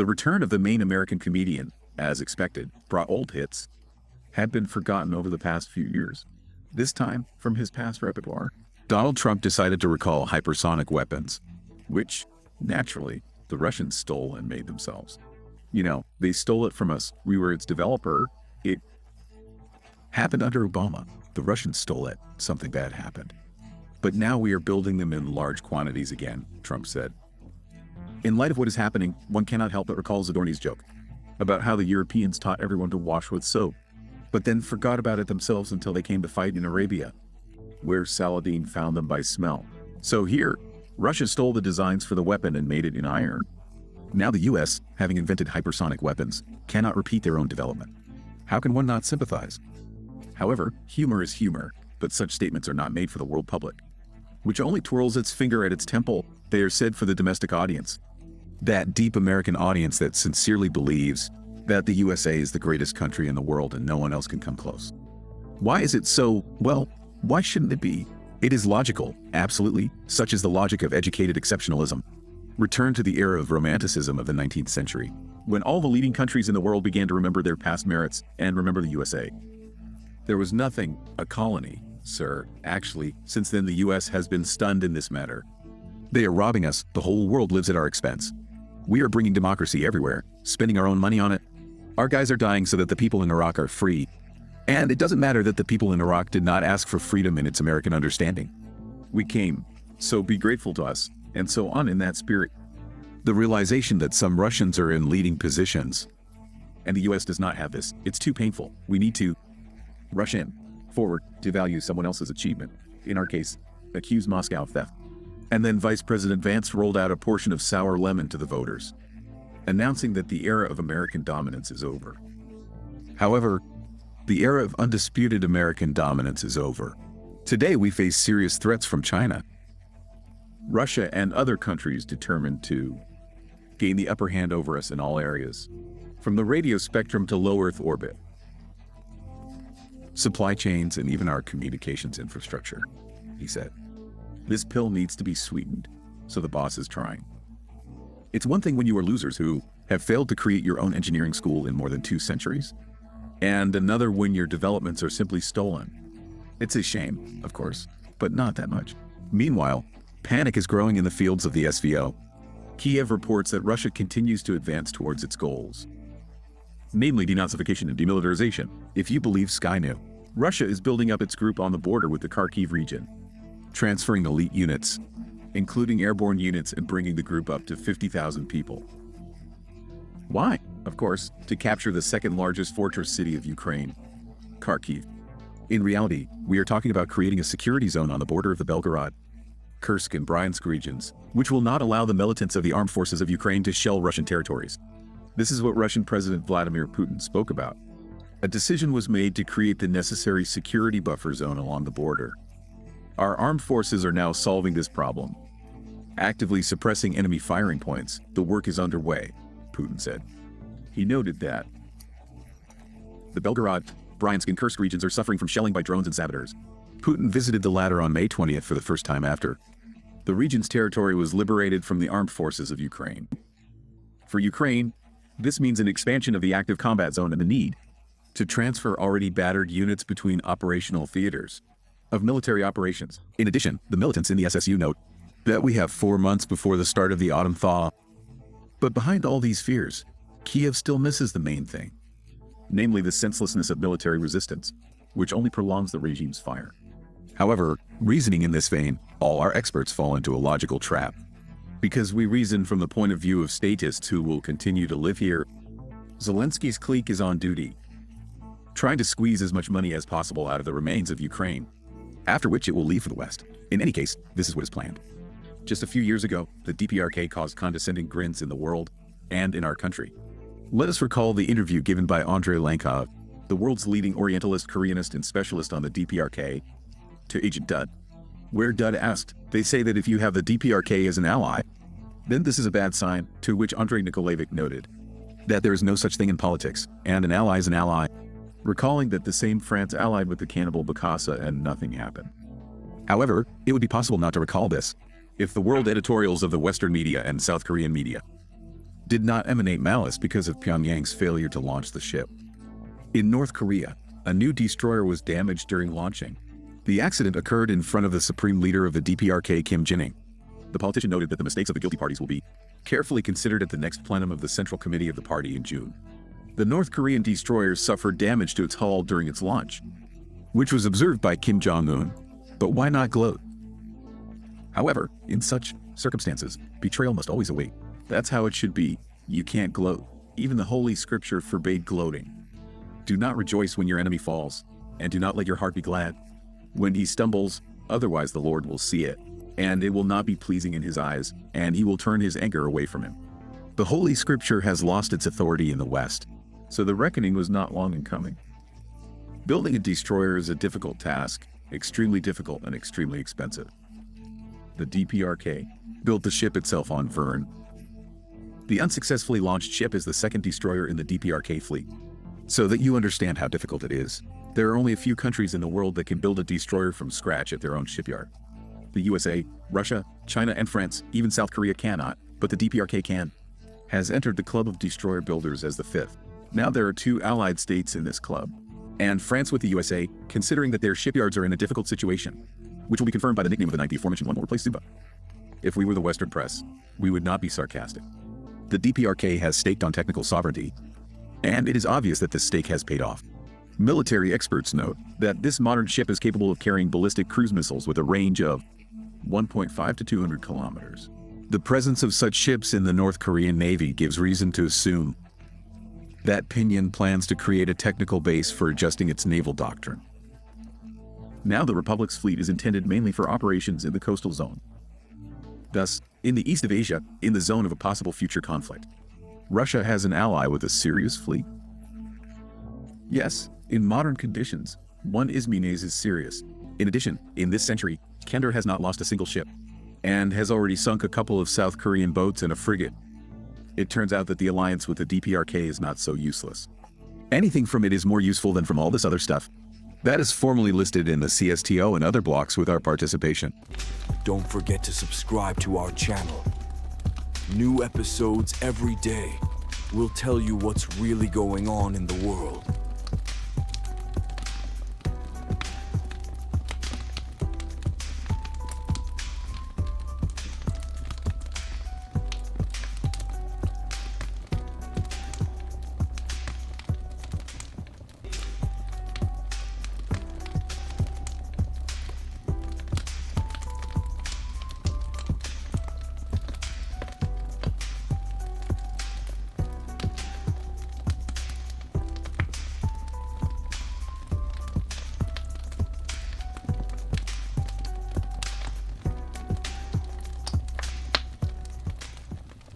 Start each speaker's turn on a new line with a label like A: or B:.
A: The return of the main American comedian, as expected, brought old hits had been forgotten over the past few years. This time, from his past repertoire, Donald Trump decided to recall hypersonic weapons, which, naturally, the Russians stole and made themselves. You know, they stole it from us. We were its developer. It happened under Obama. The Russians stole it. Something bad happened. But now we are building them in large quantities again, Trump said. In light of what is happening, one cannot help but recall Zadorny's joke about how the Europeans taught everyone to wash with soap, but then forgot about it themselves until they came to fight in Arabia, where Saladin found them by smell. So here, Russia stole the designs for the weapon and made it in iron. Now the US, having invented hypersonic weapons, cannot repeat their own development. How can one not sympathize? However, humor is humor, but such statements are not made for the world public, which only twirls its finger at its temple. They are said for the domestic audience. That deep American audience that sincerely believes that the USA is the greatest country in the world and no one else can come close. Why is it so? Well, why shouldn't it be? It is logical, absolutely, such is the logic of educated exceptionalism. Return to the era of romanticism of the 19th century, when all the leading countries in the world began to remember their past merits and remember the USA. There was nothing, a colony, sir. Actually, since then the US has been stunned in this matter. They are robbing us, the whole world lives at our expense. We are bringing democracy everywhere, spending our own money on it. Our guys are dying so that the people in Iraq are free. And it doesn't matter that the people in Iraq did not ask for freedom in its American understanding. We came, so be grateful to us, and so on in that spirit. The realization that some Russians are in leading positions, and the US does not have this, it's too painful. We need to rush in, forward, to value someone else's achievement. In our case, accuse Moscow of theft. And then Vice President Vance rolled out a portion of sour lemon to the voters, announcing that the era of American dominance is over. However, the era of undisputed American dominance is over. Today we face serious threats from China, Russia, and other countries determined to gain the upper hand over us in all areas, from the radio spectrum to low Earth orbit, supply chains, and even our communications infrastructure, he said. This pill needs to be sweetened, so the boss is trying. It's one thing when you are losers who have failed to create your own engineering school in more than 2 centuries, and another when your developments are simply stolen. It's a shame, of course, but not that much. Meanwhile, panic is growing in the fields of the SVO. Kiev reports that Russia continues to advance towards its goals, namely denazification and demilitarization. If you believe Sky New, Russia is building up its group on the border with the Kharkiv region, transferring elite units, including airborne units, and bringing the group up to 50,000 people. Why? Of course, to capture the second largest fortress city of Ukraine, Kharkiv. In reality, we are talking about creating a security zone on the border of the Belgorod, Kursk, and Bryansk regions, which will not allow the militants of the armed forces of Ukraine to shell Russian territories. This is what Russian President Vladimir Putin spoke about. A decision was made to create the necessary security buffer zone along the border. Our armed forces are now solving this problem, actively suppressing enemy firing points. The work is underway, Putin said. He noted that the Belgorod, Bryansk, and Kursk regions are suffering from shelling by drones and saboteurs. Putin visited the latter on May 20th for the first time after the region's territory was liberated from the armed forces of Ukraine. For Ukraine, this means an expansion of the active combat zone and the need to transfer already battered units between operational theaters of military operations. In addition, the militants in the SSU note that we have 4 months before the start of the autumn thaw. But behind all these fears, Kiev still misses the main thing, namely the senselessness of military resistance, which only prolongs the regime's fire. However, reasoning in this vein, all our experts fall into a logical trap, because we reason from the point of view of statists who will continue to live here. Zelensky's clique is on duty, trying to squeeze as much money as possible out of the remains of Ukraine, after which it will leave for the West. In any case, this is what is planned. Just a few years ago, the DPRK caused condescending grins in the world and in our country. Let us recall the interview given by Andrei Lankov, the world's leading Orientalist, Koreanist, and specialist on the DPRK, to Agent Dud, where Dud asked, "They say that if you have the DPRK as an ally, then this is a bad sign," to which Andrei Nikolaevich noted that there is no such thing in politics, and an ally is an ally, recalling that the same France allied with the cannibal Bokassa and nothing happened. However, it would be possible not to recall this if the world editorials of the Western media and South Korean media did not emanate malice because of Pyongyang's failure to launch the ship. In North Korea, a new destroyer was damaged during launching. The accident occurred in front of the supreme leader of the DPRK, Kim Jin-ing. The politician noted that the mistakes of the guilty parties will be carefully considered at the next plenum of the Central Committee of the party in June. The North Korean destroyer suffered damage to its hull during its launch, which was observed by Kim Jong-un. But why not gloat? However, in such circumstances, betrayal must always await. That's how it should be. You can't gloat. Even the Holy Scripture forbade gloating. Do not rejoice when your enemy falls, and do not let your heart be glad when he stumbles, otherwise the Lord will see it, and it will not be pleasing in his eyes, and he will turn his anger away from him. The Holy Scripture has lost its authority in the West, so the reckoning was not long in coming. Building a destroyer is a difficult task, extremely difficult and extremely expensive. The DPRK built the ship itself on Verne. The unsuccessfully launched ship is the second destroyer in the DPRK fleet. So that you understand how difficult it is, there are only a few countries in the world that can build a destroyer from scratch at their own shipyard. The USA, Russia, China, and France, even South Korea cannot, but the DPRK can, has entered the club of destroyer builders as the fifth. Now there are 2 allied states in this club, and France with the USA, considering that their shipyards are in a difficult situation, which will be confirmed by the nickname of the night the aforementioned one will replace Zuba. If we were the Western press, we would not be sarcastic. The DPRK has staked on technical sovereignty, and it is obvious that this stake has paid off. Military experts note that this modern ship is capable of carrying ballistic cruise missiles with a range of 1.5 to 200 kilometers. The presence of such ships in the North Korean Navy gives reason to assume that Pyongyang plans to create a technical base for adjusting its naval doctrine. Now the Republic's fleet is intended mainly for operations in the coastal zone. Thus, in the east of Asia, in the zone of a possible future conflict, Russia has an ally with a serious fleet. Yes, in modern conditions, one Ismines is serious. In addition, in this century, Kandar has not lost a single ship, and has already sunk a couple of South Korean boats and a frigate. It turns out that the alliance with the DPRK is not so useless. Anything from it is more useful than from all this other stuff. That is formally listed in the CSTO and other blocks with our participation.
B: Don't forget to subscribe to our channel. New episodes every day. We'll tell you what's really going on in the world.